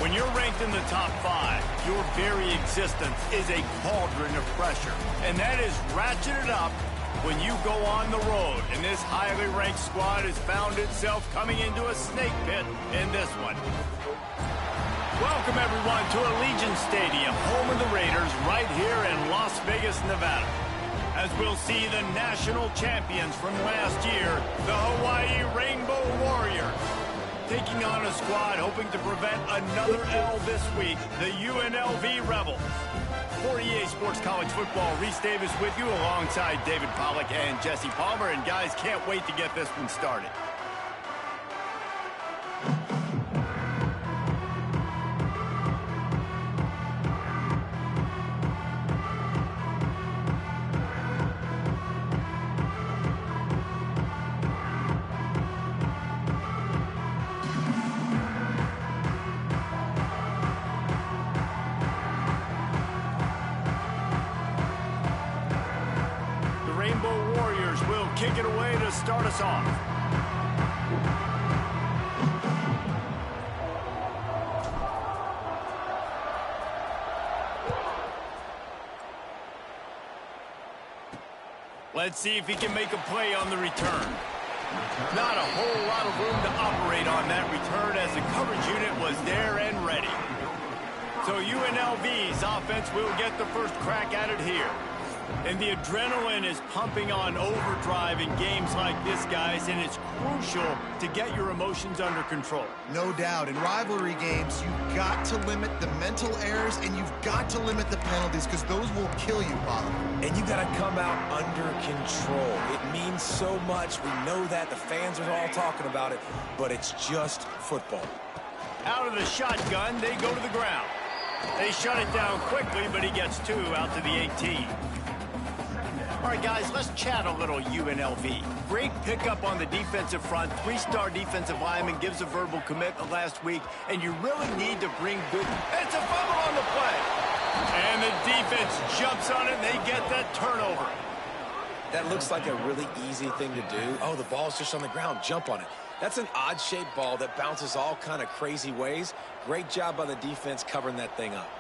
When you're ranked in the top 5, your very existence is a cauldron of pressure. And that is ratcheted up when you go on the road. And this highly ranked squad has found itself coming into a snake pit in this one. Welcome, everyone, to Allegiant Stadium, home of the Raiders, right here in Las Vegas, Nevada. As we'll see the national champions from last year, the Hawaii Rainbow Warriors, taking on a squad hoping to prevent another L this week, the UNLV Rebels. For EA Sports College Football, Reese Davis with you alongside David Pollack and Jesse Palmer. And guys, can't wait to get this one started. Kick it away to start us off. Let's see if he can make a play on the return. Not a whole lot of room to operate on that return as the coverage unit was there and ready. So UNLV's offense will get the first crack at it here. And the adrenaline is pumping on overdrive in games like this, guys, and it's crucial to get your emotions under control. No doubt. In rivalry games, you've got to limit the mental errors, and you've got to limit the penalties, because those will kill you, Bob. And you got to come out under control. It means so much. We know that. The fans are all talking about it, but it's just football. Out of the shotgun, they go to the ground. They shut it down quickly, but he gets 2 out to the 18. All right, guys, let's chat a little UNLV. Great pickup on the defensive front. 3-star defensive lineman gives a verbal commitment last week, and you really need to bring good... It's a fumble on the play. And the defense jumps on it, and they get that turnover. That looks like a really easy thing to do. Oh, the ball's just on the ground. Jump on it. That's an odd-shaped ball that bounces all kind of crazy ways. Great job by the defense covering that thing up.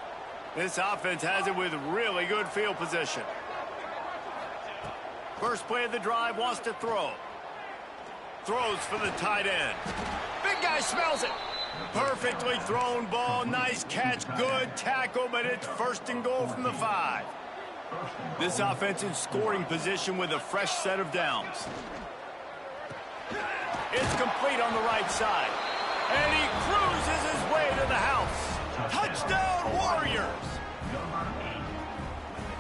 This offense has it with really good field position. First play of the drive, wants to throw. Throws for the tight end. Big guy smells it. Perfectly thrown ball, nice catch, good tackle, but it's 1st and goal from the 5. This offense in scoring position with a fresh set of downs. It's complete on the right side. And he cruises his way to the house. Touchdown, Warriors!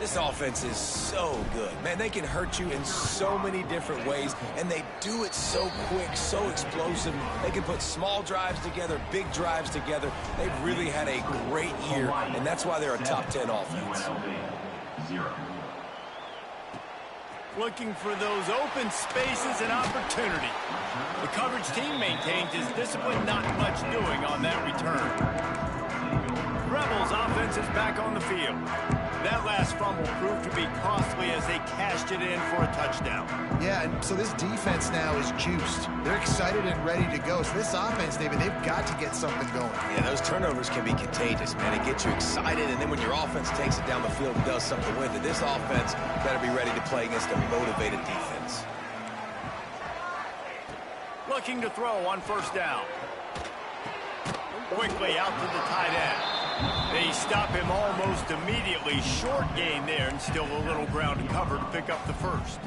This offense is so good. Man, they can hurt you in so many different ways, and they do it so quick, so explosive. They can put small drives together, big drives together. They've really had a great year, and that's why they're a top 10 offense. Looking for those open spaces and opportunity. The coverage team maintains his discipline, not much doing on that return. Rebels offense is back on the field. That last fumble proved to be costly as they cashed it in for a touchdown. Yeah, and so this defense now is juiced. They're excited and ready to go. So this offense, David, they've got to get something going. Yeah, those turnovers can be contagious, man. It gets you excited, and then when your offense takes it down the field and does something with it, this offense better be ready to play against a motivated defense. Looking to throw on 1st down. Quickly out to the tight end. They stop him almost immediately. Short gain there, and still a little ground to cover to pick up the 1st.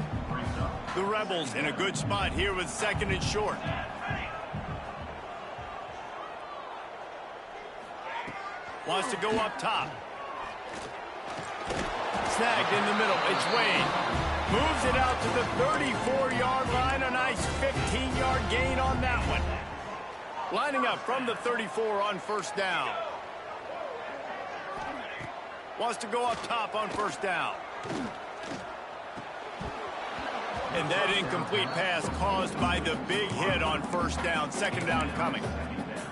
The Rebels in a good spot here with 2nd and short. Wants to go up top. Snagged in the middle. It's Wade. Moves it out to the 34-yard line. A nice 15-yard gain on that one. Lining up from the 34 on 1st down. Wants to go up top on 1st down. And that incomplete pass caused by the big hit on 1st down. 2nd down coming.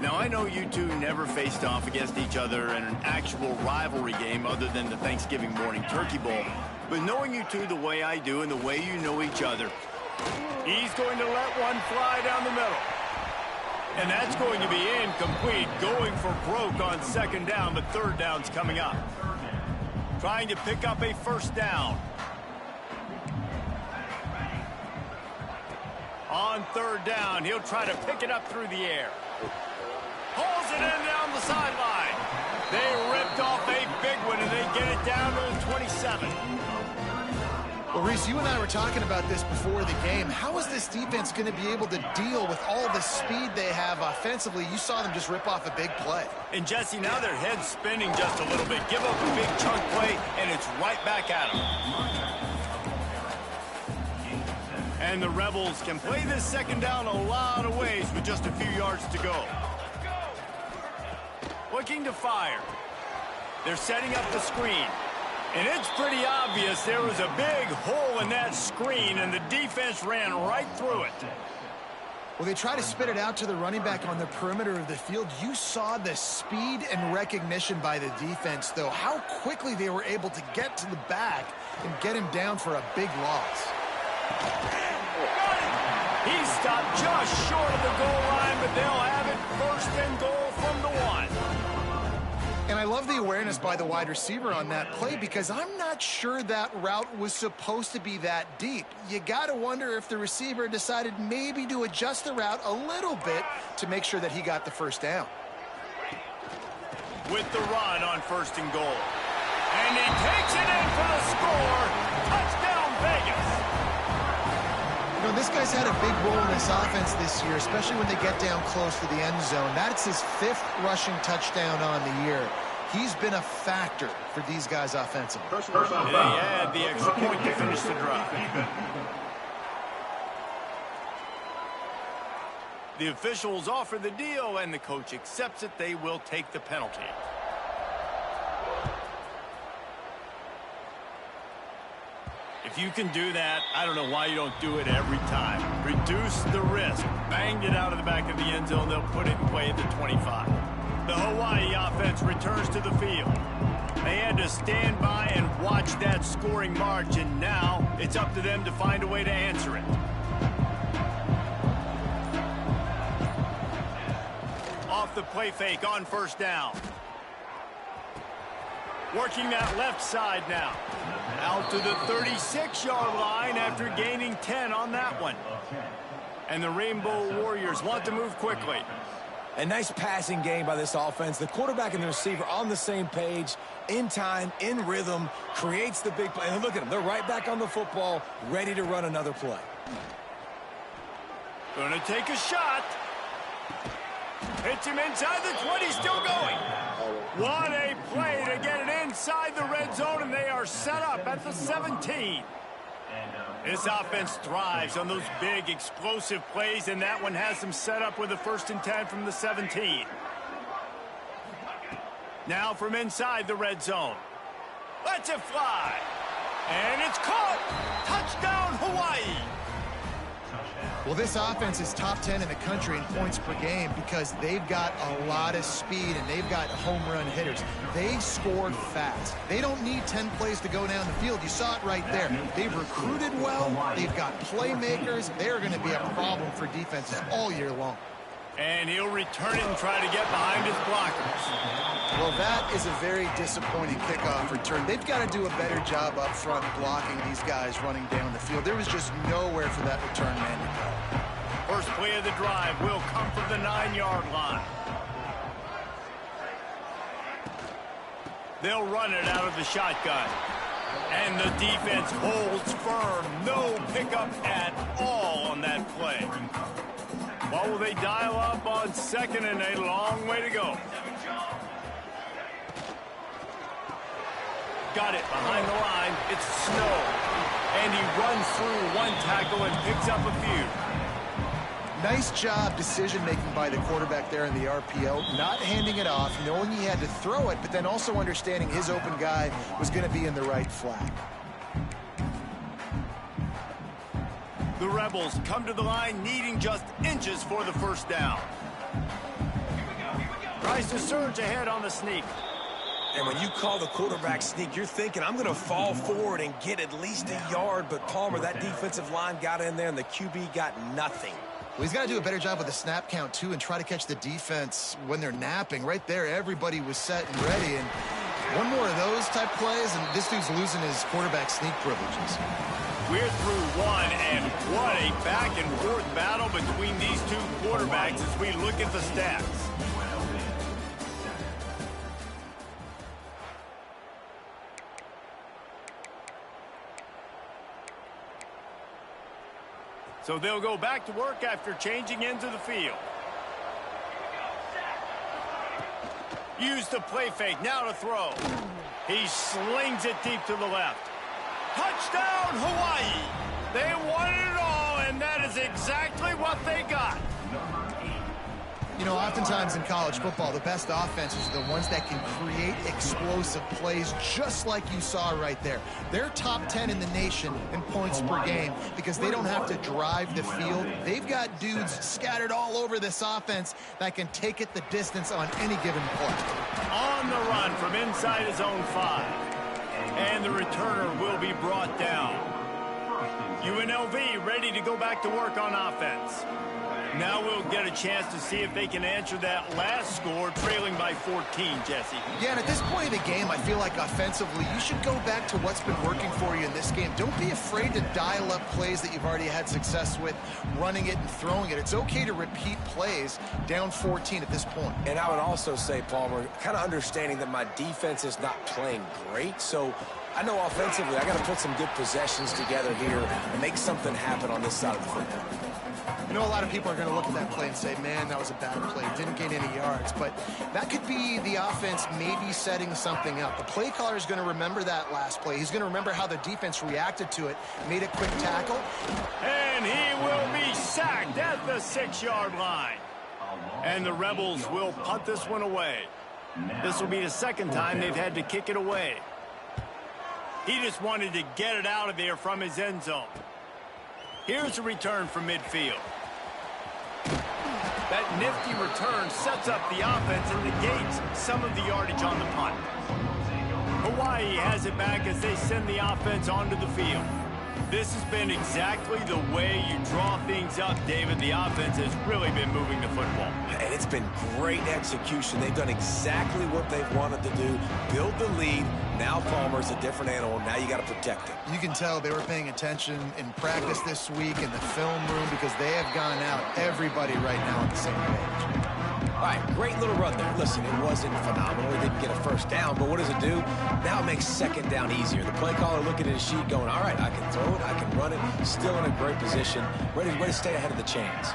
Now, I know you two never faced off against each other in an actual rivalry game other than the Thanksgiving morning turkey bowl. But knowing you two the way I do and the way you know each other, he's going to let one fly down the middle. And that's going to be incomplete, going for broke on second down, but third down's coming up. Trying to pick up a first down. On third down, he'll try to pick it up through the air. Hauls it in down the sideline. They ripped off a big one, and they get it down to the 27. Well, Reese, you and I were talking about this before the game. How is this defense going to be able to deal with all the speed they have offensively? You saw them just rip off a big play. And, Jesse, now their head's spinning just a little bit. Give up a big chunk play, and it's right back at them. And the Rebels can play this second down a lot of ways with just a few yards to go. Looking to fire. They're setting up the screen. And it's pretty obvious there was a big hole in that screen, and the defense ran right through it. Well, they try to spit it out to the running back on the perimeter of the field. You saw the speed and recognition by the defense, though. How quickly they were able to get to the back and get him down for a big loss. He stopped just short of the goal line, but they'll have it first and goal from the 1. And I love the awareness by the wide receiver on that play, because I'm not sure that route was supposed to be that deep. You got to wonder if the receiver decided maybe to adjust the route a little bit to make sure that he got the first down. With the run on first and goal. And he takes it in for the score. Touchdown, Vegas. You know, this guy's had a big role in this offense this year, especially when they get down close to the end zone. That's his 5th rushing touchdown on the year. He's been a factor for these guys offensively. They had the extra point to finish the drive. The officials offer the deal, and the coach accepts it. They will take the penalty. If you can do that, I don't know why you don't do it every time. Reduce the risk. Banged it out of the back of the end zone. They'll put it in play at the 25. The Hawaii offense returns to the field. They had to stand by and watch that scoring march, and now it's up to them to find a way to answer it. Off the play fake on first down. Working that left side now. Out to the 36-yard line after gaining 10 on that one. And the Rainbow Warriors want to move quickly. A nice passing game by this offense. The quarterback and the receiver on the same page, in time, in rhythm, creates the big play. And look at them. They're right back on the football, ready to run another play. Gonna take a shot. Hits him inside the 20, still going. What a play to get it inside the red zone, and they are set up at the 17. This offense thrives on those big, explosive plays, and that one has them set up with a 1st and 10 from the 17. Now from inside the red zone. Lets it fly. And it's caught. Touchdown, Hawaii. Well, this offense is top 10 in the country in points per game because they've got a lot of speed and they've got home run hitters. They scored fast. They don't need 10 plays to go down the field. You saw it right there. They've recruited well. They've got playmakers. They're going to be a problem for defenses all year long. And he'll return it and try to get behind his blockers. Well, that is a very disappointing kickoff return. They've got to do a better job up front blocking these guys running down the field. There was just nowhere for that return man to go. First play of the drive will come from the 9-yard line. They'll run it out of the shotgun. And the defense holds firm. No pickup at all on that play. What will they dial up on second, and a long way to go. Got it behind the line. It's Snow. And he runs through one tackle and picks up a few. Nice job decision-making by the quarterback there in the RPO, not handing it off, knowing he had to throw it, but then also understanding his open guy was going to be in the right flat. The Rebels come to the line needing just inches for the first down. Tries to surge ahead on the sneak. And when you call the quarterback sneak, you're thinking, I'm going to fall forward and get at least a yard. But, Palmer, that defensive line got in there, and the QB got nothing. Well, he's got to do a better job with the snap count, too, and try to catch the defense when they're napping. Right there, everybody was set and ready. And one more of those type plays, and this dude's losing his quarterback sneak privileges. We're through one, and what a back-and-forth battle between these two quarterbacks as we look at the stats. So they'll go back to work after changing into the field. Use the play fake, now to throw. He slings it deep to the left. Touchdown, Hawaii! They wanted it all, and that is exactly what they got. You know, oftentimes in college football, the best offenses are the ones that can create explosive plays, just like you saw right there. They're top 10 in the nation in points per game because they don't have to drive the field. They've got dudes scattered all over this offense that can take it the distance on any given play. On the run from inside his own 5. And the returner will be brought down. UNLV ready to go back to work on offense. Now we'll get a chance to see if they can answer that last score, trailing by 14, Jesse. Yeah, and at this point of the game, I feel like offensively, you should go back to what's been working for you in this game. Don't be afraid to dial up plays that you've already had success with, running it and throwing it. It's okay to repeat plays down 14 at this point. And I would also say, Palmer, kind of understanding that my defense is not playing great, so I know offensively I got to put some good possessions together here and make something happen on this side of the football. You know, a lot of people are going to look at that play and say, man, that was a bad play. Didn't gain any yards. But that could be the offense maybe setting something up. The play caller is going to remember that last play. He's going to remember how the defense reacted to it, made a quick tackle. And he will be sacked at the 6-yard line. And the Rebels will punt this one away. This will be the second time they've had to kick it away. He just wanted to get it out of there from his end zone. Here's a return from midfield. That nifty return sets up the offense and negates some of the yardage on the punt. Hawaii has it back as they send the offense onto the field. This has been exactly the way you draw things up, David. The offense has really been moving the football. And it's been great execution. They've done exactly what they've wanted to do. Build the lead. Now Palmer's a different animal. Now you got to protect him. You can tell they were paying attention in practice this week in the film room because they have gone out, everybody right now on the same page. All right, great little run there. Listen, it wasn't phenomenal. It didn't get a first down, but what does it do? Now it makes second down easier. The play caller looking at his sheet going, all right, I can throw it, I can run it, still in a great position, ready to stay ahead of the chains.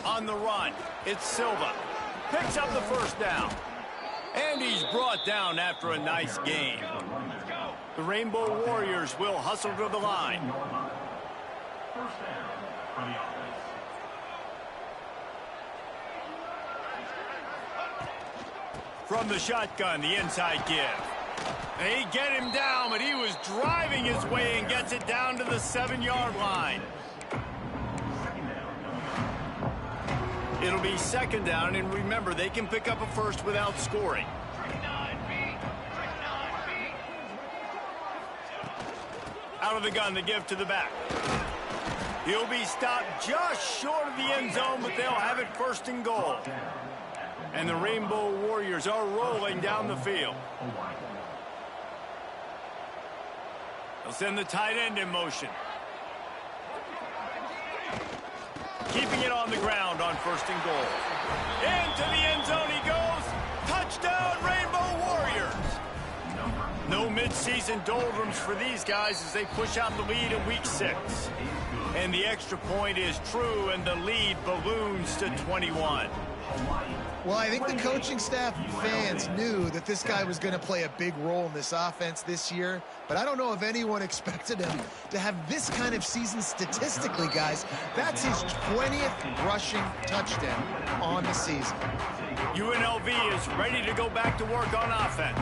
On the run, it's Silva. Picks up the first down. And he's brought down after a nice gain. The Rainbow Warriors will hustle to the line. First down for the offense. From the shotgun, the inside give. They get him down, but he was driving his way and gets it down to the 7-yard line. It'll be second down, and remember, they can pick up a first without scoring. Out of the gun, the give to the back. He'll be stopped just short of the end zone, but they'll have it first and goal. And the Rainbow Warriors are rolling down the field. They'll send the tight end in motion. Keeping it on the ground on first and goal. Into the end zone he goes. Touchdown, Rainbow Warriors. No midseason doldrums for these guys as they push out the lead in week 6. And the extra point is true, and the lead balloons to 21. Well, I think the coaching staff and fans knew that this guy was going to play a big role in this offense this year, but I don't know if anyone expected him to have this kind of season statistically, guys. That's his 20th rushing touchdown on the season. UNLV is ready to go back to work on offense.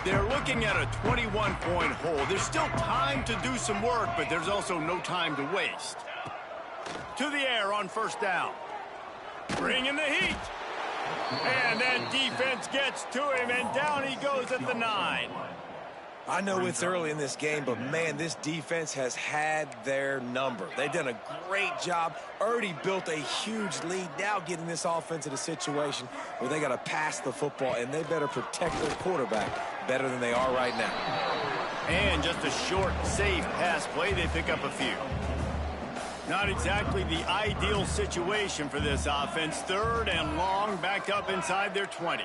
They're looking at a 21-point hole. There's still time to do some work, but there's also no time to waste. To the air on first down. Bring in the heat. And that defense gets to him, and down he goes at the 9. I know it's early in this game, but, man, this defense has had their number. They've done a great job, already built a huge lead, now getting this offense in a situation where they got to pass the football, and they better protect their quarterback better than they are right now. And just a short, safe pass play, they pick up a few. Not exactly the ideal situation for this offense. 3rd and long, backed up inside their 20.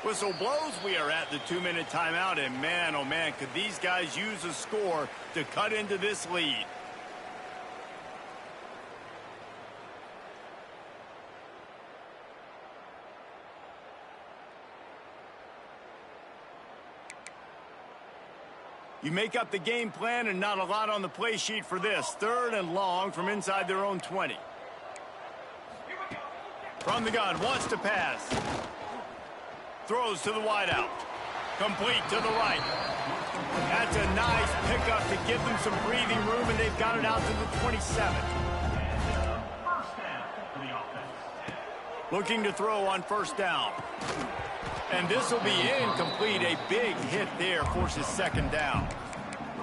Whistle blows, we are at the 2-minute timeout, and man, oh man, could these guys use a score to cut into this lead. You make up the game plan and not a lot on the play sheet for this. 3rd and long from inside their own 20. From the gun, wants to pass. Throws to the wideout. Complete to the right. That's a nice pickup to give them some breathing room, and they've got it out to the 27. Looking to throw on 1st down. And this will be incomplete. A big hit there forces 2nd down.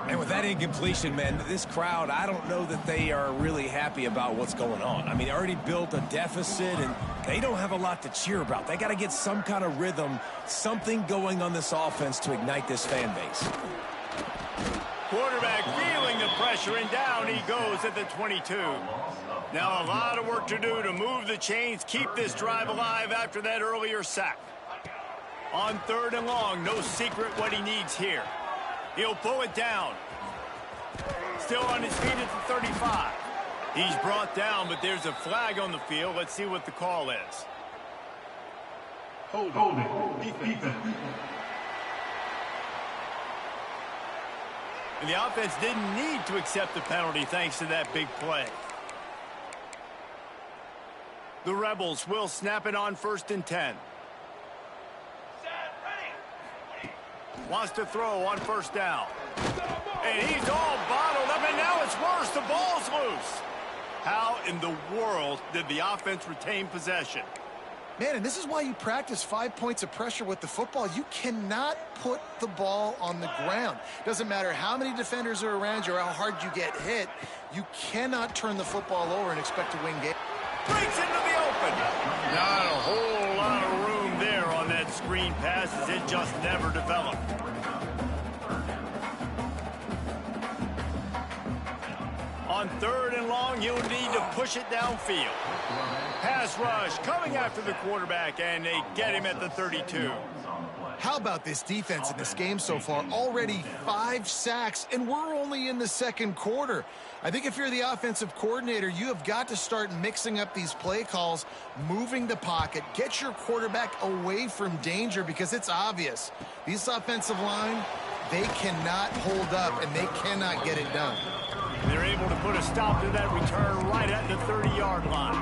And with that incompletion, man, this crowd, I don't know that they are really happy about what's going on. I mean, they already built a deficit, and they don't have a lot to cheer about. They got to get some kind of rhythm, something going on this offense to ignite this fan base. Quarterback feeling the pressure, and down he goes at the 22. Now a lot of work to do to move the chains, keep this drive alive after that earlier sack. On 3rd and long, no secret what he needs here. He'll pull it down. Still on his feet at the 35. He's brought down, but there's a flag on the field. Let's see what the call is. Holding. Defense. And the offense didn't need to accept the penalty thanks to that big play. The Rebels will snap it on 1st and 10. Wants to throw on 1st down. And he's all bottled up, and now it's worse. The ball's loose. How in the world did the offense retain possession? Man, and this is why you practice 5 points of pressure with the football. You cannot put the ball on the ground. Doesn't matter how many defenders are around you or how hard you get hit. You cannot turn the football over and expect to win games. Breaks into the open. Not a whole lot of room there on that screen pass, as it just never developed. On 3rd and long, you'll need to push it downfield. Pass rush coming after the quarterback, and they get him at the 32. How about this defense in this game so far? Already 5 sacks, and we're only in the 2nd quarter. I think if you're the offensive coordinator, you have got to start mixing up these play calls, moving the pocket, get your quarterback away from danger, because it's obvious. These offensive line, they cannot hold up, and they cannot get it done. They're able to put a stop to that return right at the 30-yard line.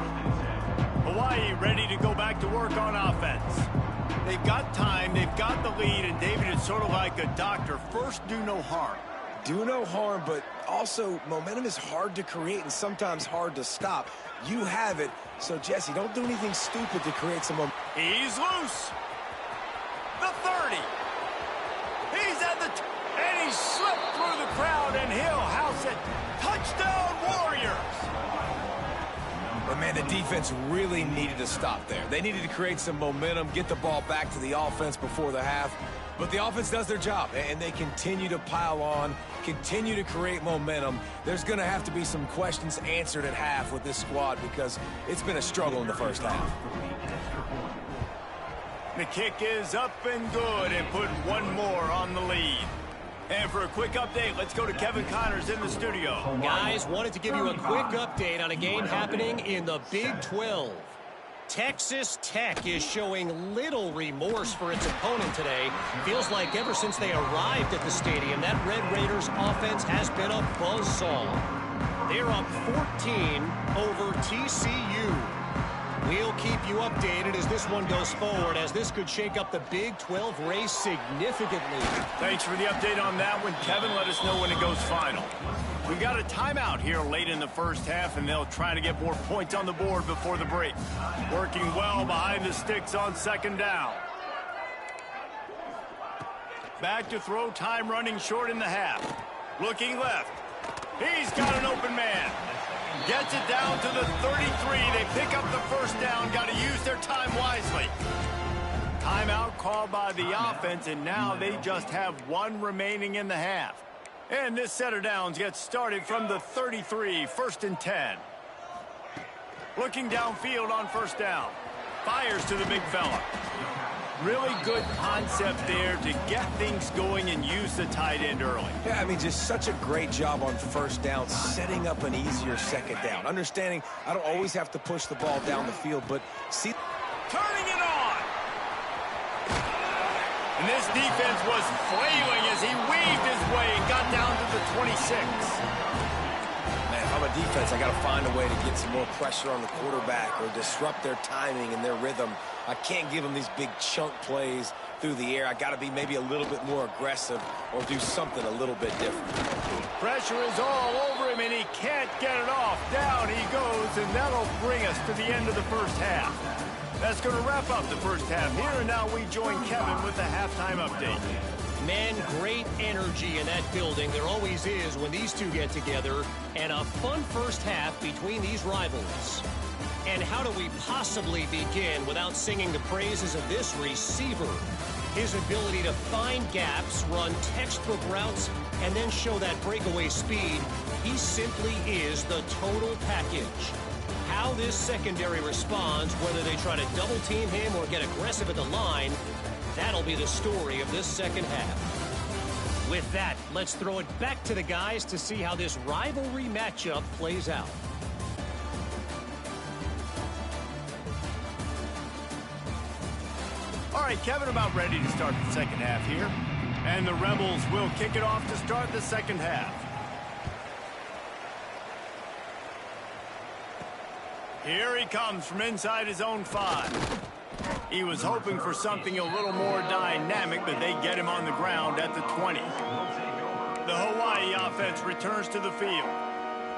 Hawaii ready to go back to work on offense. They've got time, they've got the lead, and David, it's sort of like a doctor. First, do no harm. Do no harm, but also momentum is hard to create and sometimes hard to stop. You have it, so Jesse, don't do anything stupid to create some momentum. He's loose. The 30. He's at the and he slipped through the crowd, and he'll house it. Touchdown, Warriors. But, man, the defense really needed to stop there. They needed to create some momentum, get the ball back to the offense before the half. But the offense does their job, and they continue to pile on, continue to create momentum. There's going to have to be some questions answered at half with this squad, because it's been a struggle in the first half. The kick is up and good, and put one more on the lead. And for a quick update, let's go to Kevin Connors in the studio. Guys, wanted to give you a quick update on a game happening in the Big 12. Texas Tech is showing little remorse for its opponent today. Feels like ever since they arrived at the stadium, that Red Raiders offense has been a buzzsaw. They're up 14 over TCU. We'll keep you updated as this one goes forward, as this could shake up the Big 12 race significantly. Thanks for the update on that one, Kevin. Let us know when it goes final. We got a timeout here late in the first half, and they'll try to get more points on the board before the break. Working well behind the sticks on 2nd down. Back to throw, time running short in the half. Looking left. He's got an open man. Gets it down to the 33. They pick up the first down. Got to use their time wisely. Timeout called by the offense, and now they just have one remaining in the half. And this set of downs gets started from the 33, 1st and 10. Looking downfield on first down. Fires to the big fella. Really good concept there to get things going and use the tight end early. Yeah, I mean, just such a great job on first down, setting up an easier second down. Understanding I don't always have to push the ball down the field, but see... Turning it on! And this defense was flailing as he weaved his way and got down to the 26. Man, if I'm a defense, I got to find a way to get some more pressure on the quarterback or disrupt their timing and their rhythm. I can't give them these big chunk plays through the air. I got to be maybe a little bit more aggressive or do something a little bit different. Pressure is all over him, and he can't get it off. Down he goes, and that'll bring us to the end of the first half. That's going to wrap up the first half here, and now we join Kevin with the halftime update. Man, great energy in that building. There always is when these two get together, and a fun first half between these rivals. And how do we possibly begin without singing the praises of this receiver? His ability to find gaps, run textbook routes, and then show that breakaway speed. He simply is the total package. How this secondary responds, whether they try to double team him or get aggressive at the line, that'll be the story of this second half. With that, let's throw it back to the guys to see how this rivalry matchup plays out. All right, Kevin, about ready to start the second half here. And the Rebels will kick it off to start the second half. Here he comes from inside his own 5. He was hoping for something a little more dynamic, but they get him on the ground at the 20. The Hawaii offense returns to the field.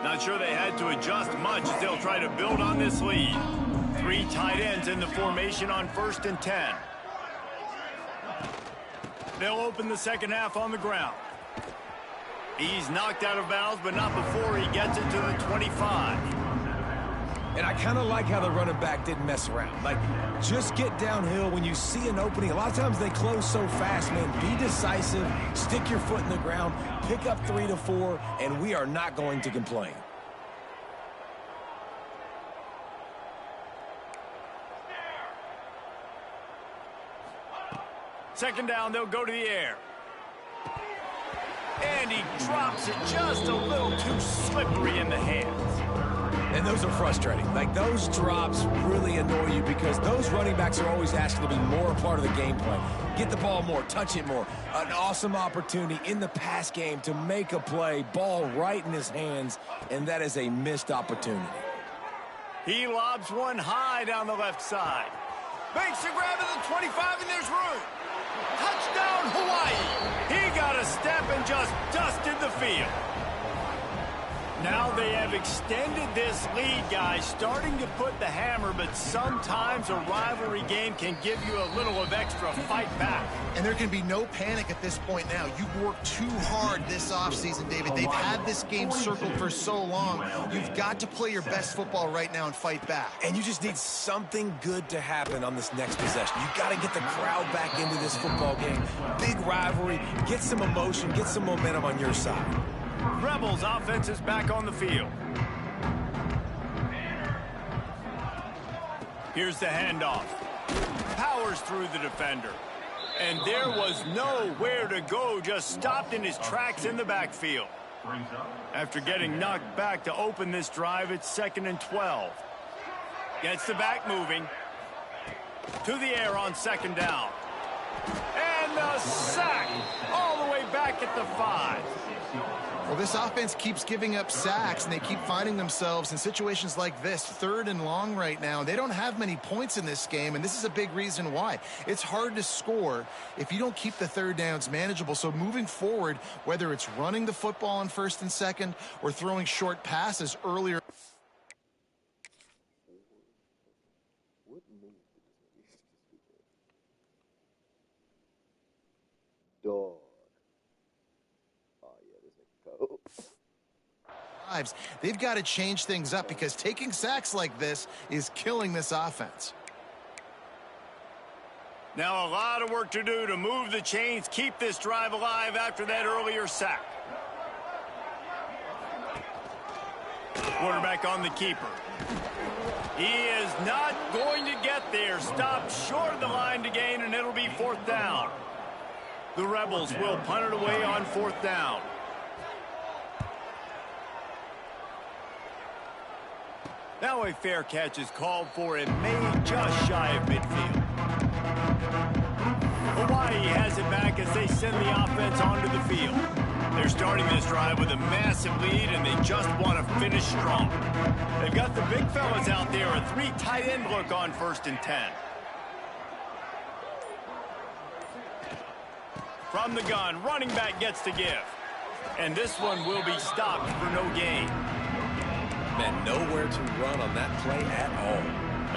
Not sure they had to adjust much as they'll try to build on this lead. 3 tight ends in the formation on 1st and 10. They'll open the second half on the ground. He's knocked out of bounds, but not before he gets it to the 25. And I kind of like how the running back didn't mess around. Like, just get downhill when you see an opening. A lot of times they close so fast, man. Be decisive, stick your foot in the ground, pick up 3 to 4, and we are not going to complain. Second down, they'll go to the air. And he drops it just a little too slippery in the hands. And those are frustrating. Like, those drops really annoy you because those running backs are always asking to be more a part of the game plan. Get the ball more, touch it more. An awesome opportunity in the pass game to make a play, ball right in his hands, and that is a missed opportunity. He lobs one high down the left side. Makes the grab at the 25, and there's room. Touchdown, Hawaii! He got a step and just dusted the field. Now they have extended this lead, guys, starting to put the hammer, but sometimes a rivalry game can give you a little of extra fight back. And there can be no panic at this point now. You've worked too hard this offseason, David. They've had this game circled for so long. You've got to play your best football right now and fight back. And you just need something good to happen on this next possession. You got to get the crowd back into this football game. Big rivalry, get some emotion, get some momentum on your side. Rebels offense is back on the field. Here's the handoff. Powers through the defender. And there was nowhere to go, just stopped in his tracks in the backfield. After getting knocked back to open this drive, it's 2nd and 12. Gets the back moving. To the air on 2nd down. And the sack all the way back at the 5. Well, this offense keeps giving up sacks, and they keep finding themselves in situations like this, 3rd and long right now. They don't have many points in this game, and this is a big reason why. It's hard to score if you don't keep the 3rd downs manageable. So moving forward, whether it's running the football on 1st and 2nd or throwing short passes earlier. Dog. They've got to change things up because taking sacks like this is killing this offense. Now a lot of work to do to move the chains, keep this drive alive after that earlier sack. Quarterback on the keeper. He is not going to get there. Stopped short of the line to gain, and it'll be 4th down. The Rebels will punt it away on 4th down. Now a fair catch is called for and made just shy of midfield. Hawaii has it back as they send the offense onto the field. They're starting this drive with a massive lead, and they just want to finish strong. They've got the big fellas out there, a 3 tight end look on 1st and 10. From the gun, running back gets to give. And this one will be stopped for no gain. Man, nowhere to run on that play at all.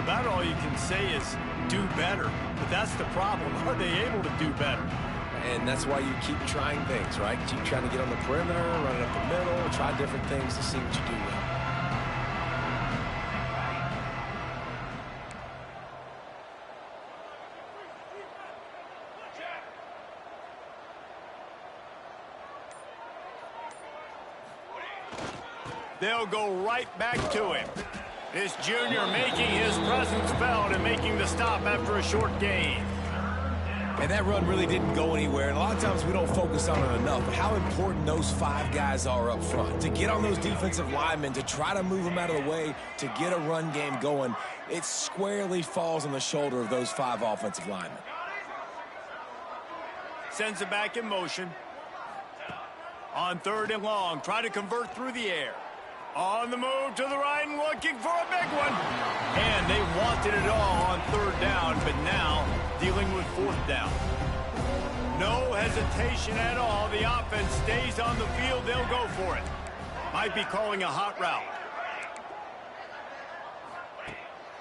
About all you can say is do better. But that's the problem. Are they able to do better? And that's why you keep trying things, right? Keep trying to get on the perimeter, run it up the middle, try different things to see what you do well. They'll go right back to him. This junior making his presence felt and making the stop after a short gain. And that run really didn't go anywhere. And a lot of times we don't focus on it enough, but how important those 5 guys are up front. To get on those defensive linemen, to try to move them out of the way, to get a run game going, it squarely falls on the shoulder of those 5 offensive linemen. Sends it back in motion. On 3rd and long, try to convert through the air. On the move to the right and looking for a big one. And they wanted it all on 3rd down, but now dealing with 4th down. No hesitation at all. The offense stays on the field. They'll go for it. Might be calling a hot route.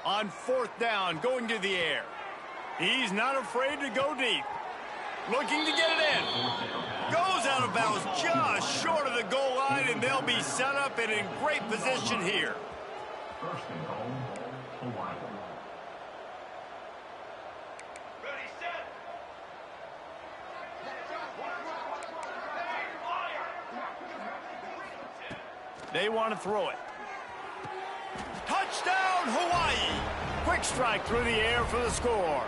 On 4th down, going to the air. He's not afraid to go deep. Looking to get it in. Goes out of bounds just short of the goal line, and they'll be set up and in great position here. 1st and goal, Hawaii. Ready, set. They want to throw it. Touchdown, Hawaii! Quick strike through the air for the score.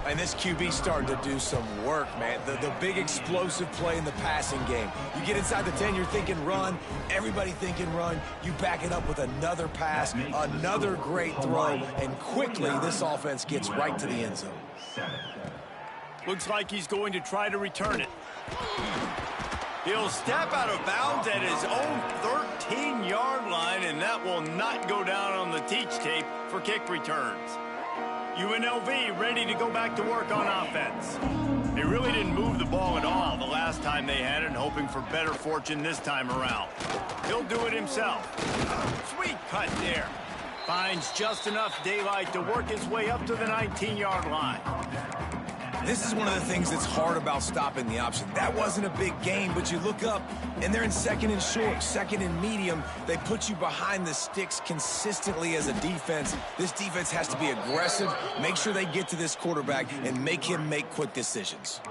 And this QB's starting to do some work, man. The big explosive play in the passing game. You get inside the 10, you're thinking run. Everybody thinking run. You back it up with another pass, another great throw, and quickly this offense gets right to the end zone. Looks like he's going to try to return it. He'll step out of bounds at his own 13-yard line, and that will not go down on the teach tape for kick returns. UNLV ready to go back to work on offense. They really didn't move the ball at all the last time they had it, and hoping for better fortune this time around. He'll do it himself. Sweet cut there. Finds just enough daylight to work his way up to the 19-yard line. This is one of the things that's hard about stopping the option. That wasn't a big gain, but you look up, and they're in 2nd and short, 2nd and medium. They put you behind the sticks consistently as a defense. This defense has to be aggressive, make sure they get to this quarterback, and make him make quick decisions.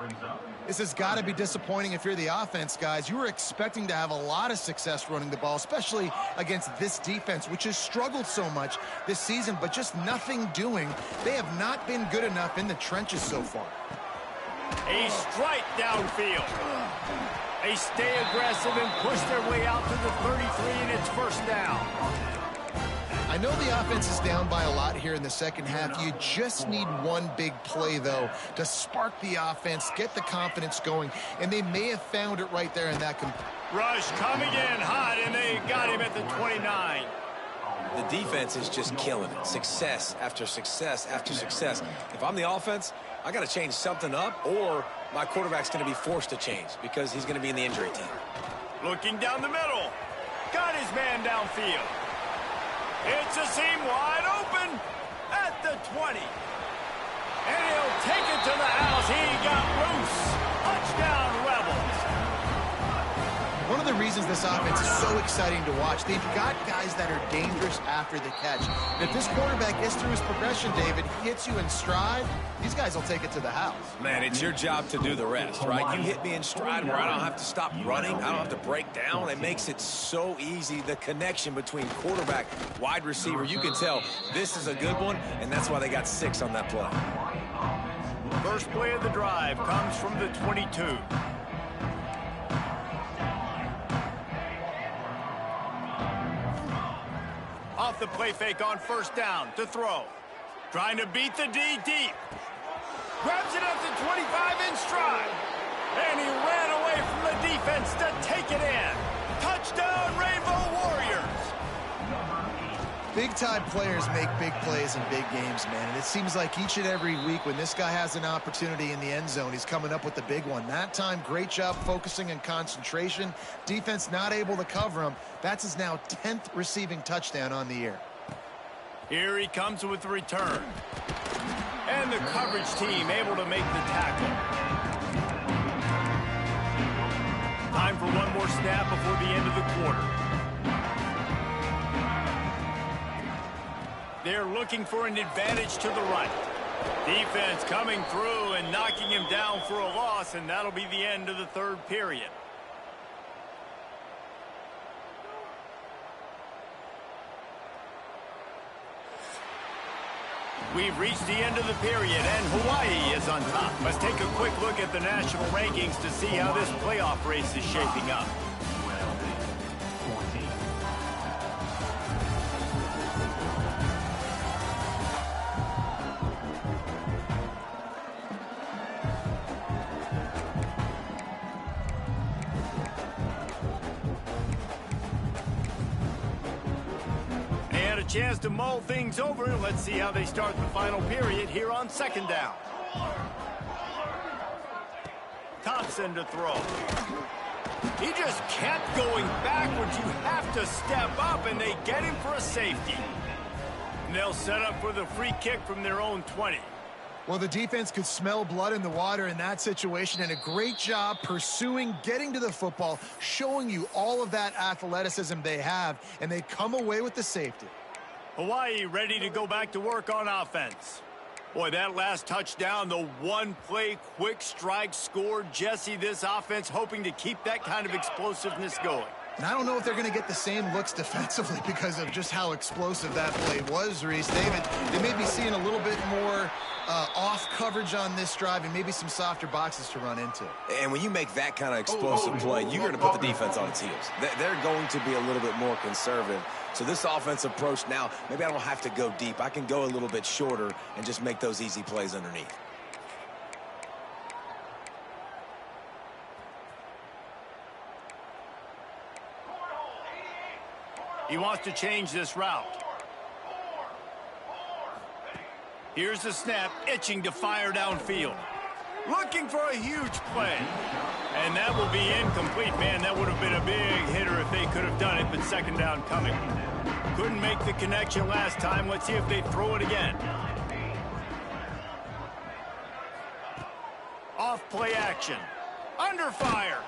This has got to be disappointing if you're the offense, guys. You were expecting to have a lot of success running the ball, especially against this defense, which has struggled so much this season, but just nothing doing. They have not been good enough in the trenches so far. A strike downfield. They stay aggressive and push their way out to the 33, and it's 1st down. I know the offense is down by a lot here in the 2nd half. You just need one big play, though, to spark the offense, get the confidence going, and they may have found it right there in that. Rush coming in hot, and they got him at the 29. The defense is just killing it. Success after success after success. If I'm the offense, I got to change something up, or my quarterback's going to be forced to change because he's going to be in the injury time. Looking down the middle. Got his man downfield. It's a seam wide open at the 20. And he'll take it to the house. He got loose. Touchdown, Rebels. One of the reasons this offense is so exciting to watch, they've got guys that are dangerous after the catch. And if this quarterback gets through his progression, David, hits you in stride, these guys will take it to the house. Man, it's your job to do the rest, right? You hit me in stride where I don't have to stop running. I don't have to break down. It makes it so easy, the connection between quarterback, wide receiver. You can tell this is a good one, and that's why they got 6 on that play. First play of the drive comes from the 22. Off the play fake on first down to throw. Trying to beat the D deep. Grabs it at the 25 in stride. And he ran away from the defense to take it in. Touchdown, Rainbow Warriors. Big-time players make big plays in big games, man. And it seems like each and every week when this guy has an opportunity in the end zone, he's coming up with the big one. That time, great job focusing and concentration. Defense not able to cover him. That's his now 10th receiving touchdown on the year. Here he comes with the return. And the coverage team able to make the tackle. Time for one more snap before the end of the quarter. They're looking for an advantage to the right. Defense coming through and knocking him down for a loss, and that'll be the end of the third period. We've reached the end of the period, and Hawaii is on top. Let's take a quick look at the national rankings to see how this playoff race is shaping up. Chance to mull things over. Let's see how they start the final period here on second down. Thompson to throw. He just kept going backwards. You have to step up, and they get him for a safety. And they'll set up for the free kick from their own 20. Well, the defense could smell blood in the water in that situation, and a great job pursuing, getting to the football, showing you all of that athleticism they have, and they come away with the safety. Hawaii ready to go back to work on offense. Boy, that last touchdown, the one-play quick strike score. Jesse, this offense hoping to keep that kind of explosiveness going. And I don't know if they're going to get the same looks defensively because of just how explosive that play was, Reese. David, they may be seeing a little bit more off coverage on this drive and maybe some softer boxes to run into. And when you make that kind of explosive play, you're going to put the defense on its heels. They're going to be a little bit more conservative. So this offense approach now, maybe I don't have to go deep. I can go a little bit shorter and just make those easy plays underneath. He wants to change this route. Here's the snap, itching to fire downfield. Looking for a huge play. And that will be incomplete. Man, that would have been a big hitter if they could have done it, but second down coming. Couldn't make the connection last time. Let's see if they throw it again. Off play action. Under fire.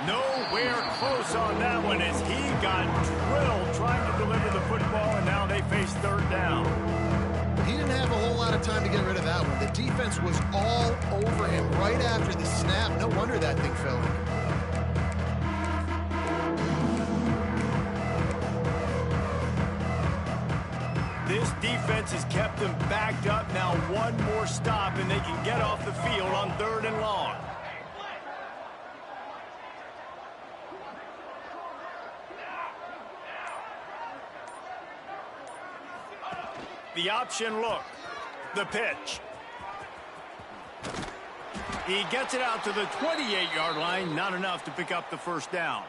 Nowhere close on that one as he got drilled trying to deliver the football, and now they face third down. He didn't have a whole lot of time to get rid of that one. The defense was all over him right after the snap. No wonder that thing fell in. This defense has kept them backed up. Now one more stop, and they can get off the field on third and long. The option look. The pitch. He gets it out to the 28-yard line. Not enough to pick up the first down.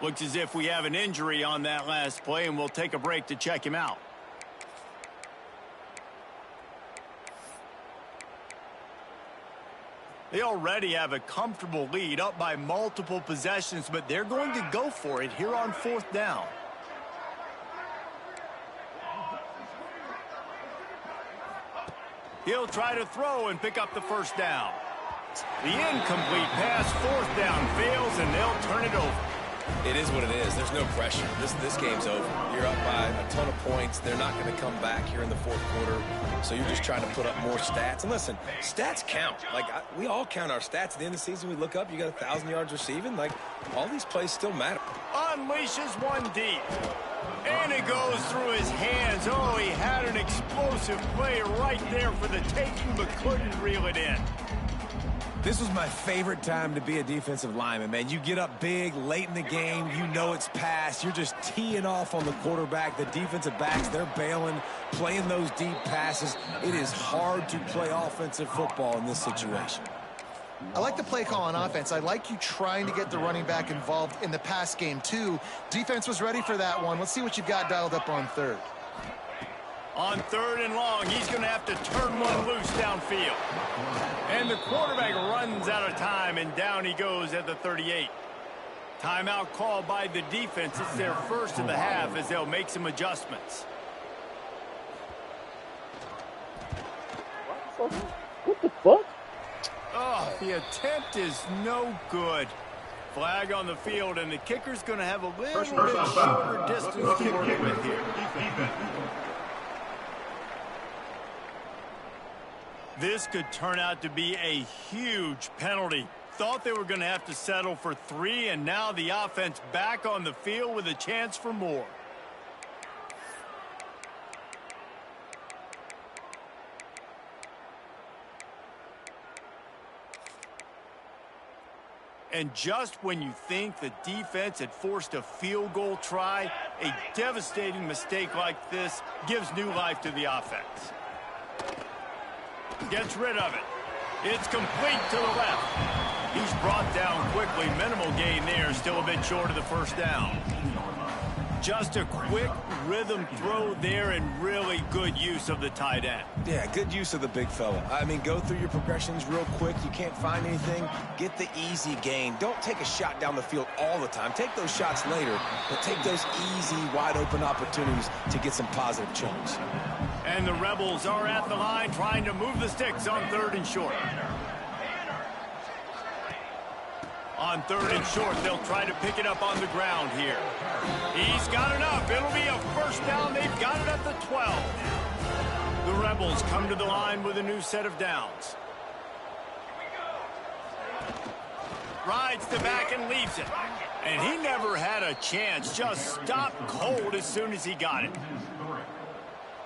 Looks as if we have an injury on that last play, and we'll take a break to check him out. They already have a comfortable lead, up by multiple possessions, but they're going to go for it here on fourth down. He'll try to throw and pick up the first down. The incomplete pass, fourth down, fails, and they'll turn it over. It is what it is. There's no pressure. This game's over. You're up by a ton of points. They're not going to come back here in the fourth quarter. So you're just trying to put up more stats. And listen, stats count. Like, we all count our stats. At the end of the season, we look up, you got 1,000 yards receiving. Like, all these plays still matter. Unleashes one deep. And it goes through his hands. Oh, he had an explosive play right there for the taking, but couldn't reel it in. This was my favorite time to be a defensive lineman, man. You get up big, late in the game, you know it's past. You're just teeing off on the quarterback. The defensive backs, they're bailing, playing those deep passes. It is hard to play offensive football in this situation. I like the play call on offense. I like you trying to get the running back involved in the pass game, too. Defense was ready for that one. Let's see what you've got dialed up on third. On third and long, he's going to have to turn one loose downfield. And the quarterback runs out of time, and down he goes at the 38. Timeout called by the defense. It's their first of the half as they'll make some adjustments. What the fuck? Oh, the attempt is no good. Flag on the field, and the kicker's going to have a little bit shorter distance to work with here. This could turn out to be a huge penalty. Thought they were going to have to settle for 3, and now the offense back on the field with a chance for more. And just when you think the defense had forced a field goal try, a devastating mistake like this gives new life to the offense. Gets rid of it. It's complete to the left. He's brought down quickly. Minimal gain there. Still a bit short of the first down. Just a quick rhythm throw there and really good use of the tight end. Yeah, good use of the big fella. I mean, go through your progressions real quick. You can't find anything. Get the easy gain. Don't take a shot down the field all the time. Take those shots later, but take those easy, wide-open opportunities to get some positive chunks. And the Rebels are at the line trying to move the sticks on third and short. On third and short, they'll try to pick it up on the ground here. He's got enough. It'll be a first down. They've got it at the 12. The Rebels come to the line with a new set of downs. Rides the back and leaves it. And he never had a chance. Just stopped cold as soon as he got it.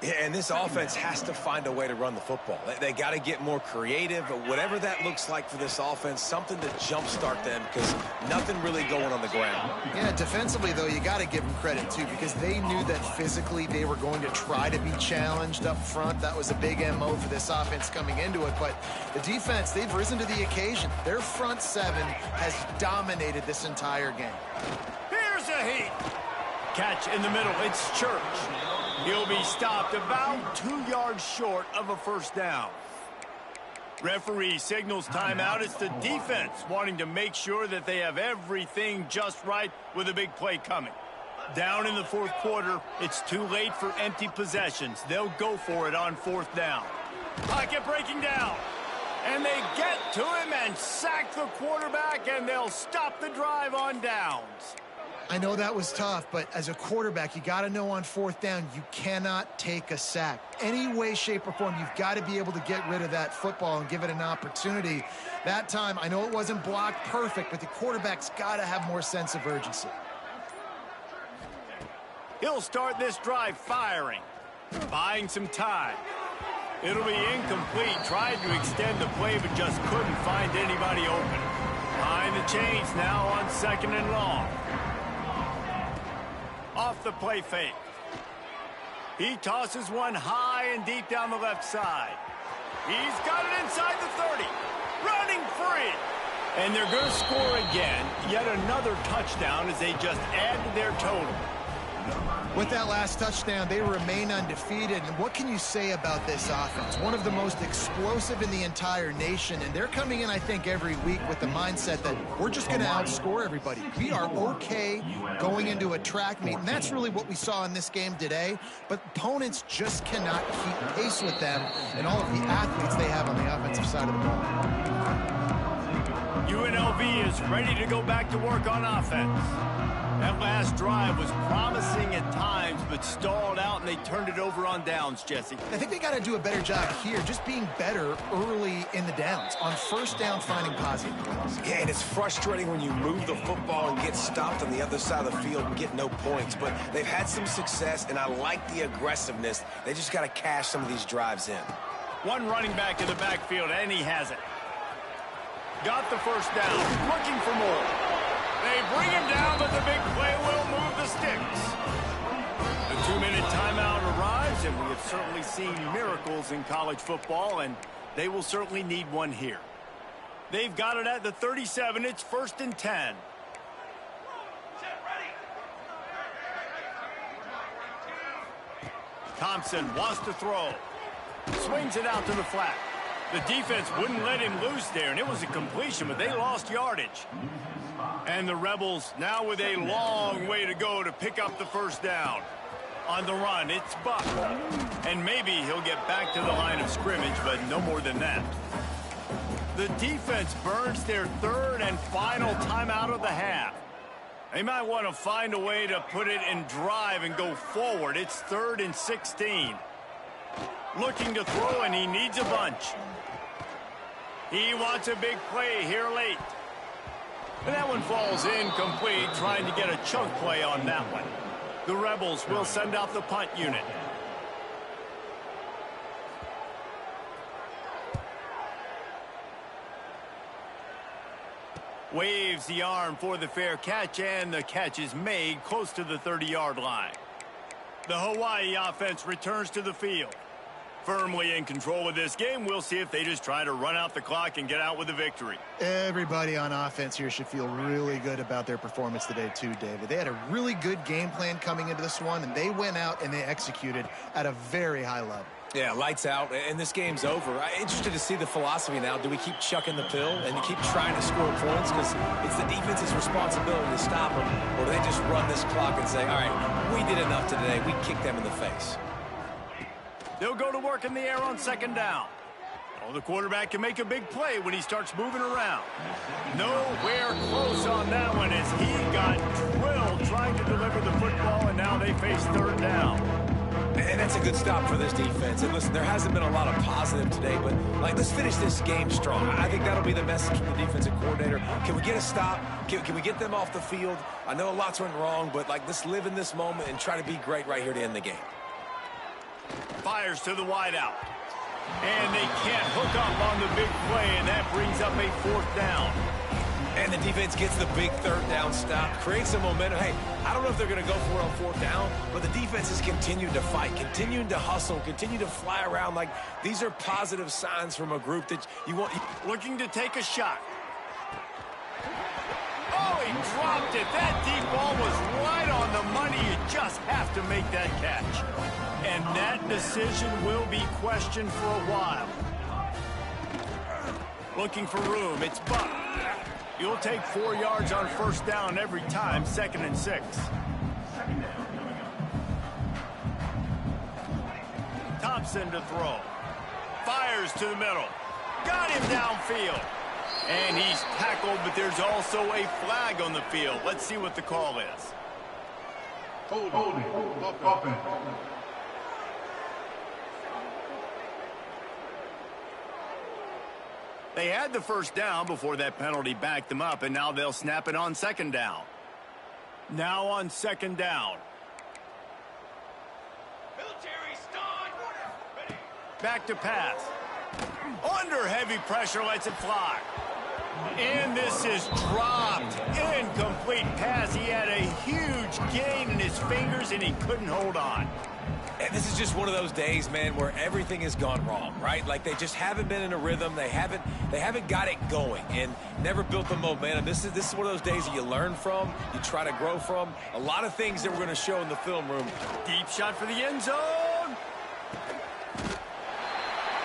Yeah, and this offense has to find a way to run the football. They got to get more creative, but whatever that looks like for this offense, something to jumpstart them because nothing really going on the ground. Yeah, defensively, though, you got to give them credit, too, because they knew that physically they were going to try to be challenged up front. That was a big MO for this offense coming into it, but the defense, they've risen to the occasion. Their front seven has dominated this entire game. Here's a heat. Catch in the middle. It's Church. He'll be stopped about 2 yards short of a first down. Referee signals timeout. It's the defense wanting to make sure that they have everything just right with a big play coming. Down in the fourth quarter, it's too late for empty possessions. They'll go for it on fourth down. Pocket breaking down. And they get to him and sack the quarterback, and they'll stop the drive on downs. I know that was tough, but as a quarterback, you got to know on fourth down, you cannot take a sack. Any way, shape, or form, you've got to be able to get rid of that football and give it an opportunity. That time, I know it wasn't blocked perfect, but the quarterback's got to have more sense of urgency. He'll start this drive firing, buying some time. It'll be incomplete. Tried to extend the play, but just couldn't find anybody open. Behind the chains now on second and long. Off the play fake. He tosses one high and deep down the left side. He's got it inside the 30. Running free. And they're going to score again. Yet another touchdown as they just add to their total. With that last touchdown, they remain undefeated. And what can you say about this offense? One of the most explosive in the entire nation. And they're coming in, I think, every week with the mindset that we're just going to outscore everybody. We are okay going into a track meet. And that's really what we saw in this game today. But opponents just cannot keep pace with them and all of the athletes they have on the offensive side of the ball. UNLV is ready to go back to work on offense. That last drive was promising at times, but stalled out, and they turned it over on downs, Jesse. I think they got to do a better job here, just being better early in the downs. On first down, finding positive points. Yeah, and it's frustrating when you move the football and get stopped on the other side of the field and get no points. But they've had some success, and I like the aggressiveness. They just got to cash some of these drives in. One running back in the backfield, and he has it. Got the first down, looking for more. They bring him down, but the big play will move the sticks. The 2-minute timeout arrives, and we have certainly seen miracles in college football, and they will certainly need one here. They've got it at the 37. It's 1st and 10. Thompson wants to throw. Swings it out to the flat. The defense wouldn't let him loose there, and it was a completion, but they lost yardage. And the Rebels now with a long way to go to pick up the first down. On the run, it's Buck. And maybe he'll get back to the line of scrimmage, but no more than that. The defense burns their 3rd and final timeout of the half. They might want to find a way to put it in drive and go forward. It's 3rd and 16. Looking to throw, and he needs a bunch. He wants a big play here late. And that one falls incomplete, trying to get a chunk play on that one. The Rebels will send out the punt unit. Waves the arm for the fair catch, and the catch is made close to the 30-yard line. The Hawaii offense returns to the field. Firmly in control of this game. We'll see if they just try to run out the clock and get out with a victory. Everybody on offense here should feel really good about their performance today too, David. They had a really good game plan coming into this one, and they went out and they executed at a very high level. Yeah, lights out, and this game's over. I'm interested to see the philosophy now. Do we keep chucking the pill and keep trying to score points because it's the defense's responsibility to stop them, or do they just run this clock and say, all right, we did enough today. We kicked them in the face. They'll go to work in the air on 2nd down. Oh, the quarterback can make a big play when he starts moving around. Nowhere close on that one as he got drilled trying to deliver the football, and now they face 3rd down. And that's a good stop for this defense. And listen, there hasn't been a lot of positive today, but let's finish this game strong. I think that'll be the message from the defensive coordinator. Can we get a stop? Can we get them off the field? I know lots went wrong, but let's live in this moment and try to be great right here to end the game. Fires to the wideout. And they can't hook up on the big play, and that brings up a 4th down. And the defense gets the big 3rd down stop, creates some momentum. Hey, I don't know if they're going to go for it on 4th down, but the defense has continued to fight, continuing to hustle, continue to fly around. Like, these are positive signs from a group that you want. Looking to take a shot. Oh, he dropped it. That deep ball was right on the money. You just have to make that catch. And that decision will be questioned for a while. Looking for room. It's Buck. You'll take 4 yards on 1st down every time, 2nd and 6. Thompson to throw. Fires to the middle. Got him downfield. And he's tackled, but there's also a flag on the field. Let's see what the call is. Holding. Offense. They had the first down before that penalty backed them up, and now they'll snap it on 2nd down. Now on 2nd down. Back to pass. Under heavy pressure, lets it fly. And this is dropped. Incomplete pass. He had a huge gain in his fingers, and he couldn't hold on. And this is just one of those days, man, where everything has gone wrong, right? Like, they just haven't been in a rhythm. They haven't got it going and never built the momentum. This is one of those days that you learn from, you try to grow from. A lot of things that we're going to show in the film room. Deep shot for the end zone.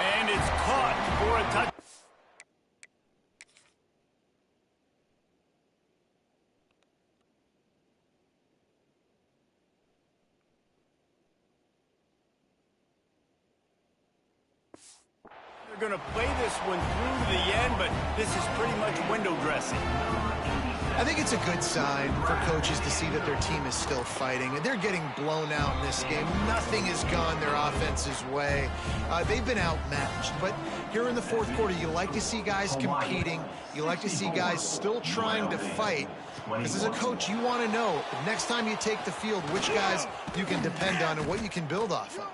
And it's caught for a touchdown. going to play this one through to the end, but this is pretty much window dressing. I think it's a good sign for coaches to see that their team is still fighting. They're getting blown out in this game. Nothing has gone their offense's way. They've been outmatched. But here in the fourth quarter, you like to see guys competing. You like to see guys still trying to fight. Because as a coach, you want to know, next time you take the field, which guys you can depend on and what you can build off of.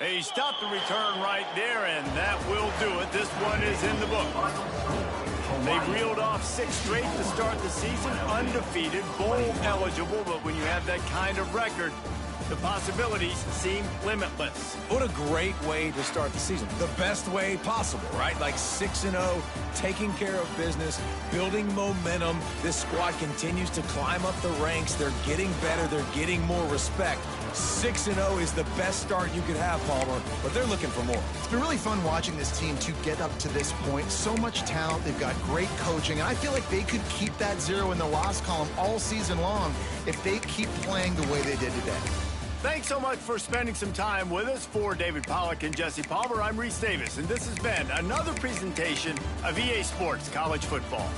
He stopped the return right there, and that will do it. This one is in the book. They've reeled off 6 straight to start the season, undefeated, bowl eligible, but when you have that kind of record, the possibilities seem limitless. What a great way to start the season. The best way possible, right? Like 6-0, taking care of business, building momentum. This squad continues to climb up the ranks. They're getting better. They're getting more respect. 6-0 is the best start you could have, Palmer, but they're looking for more. It's been really fun watching this team to get up to this point. So much talent. They've got great coaching. And I feel like they could keep that 0 in the loss column all season long if they keep playing the way they did today. Thanks so much for spending some time with us. For David Pollack and Jesse Palmer, I'm Reese Davis, and this has been another presentation of EA Sports College Football.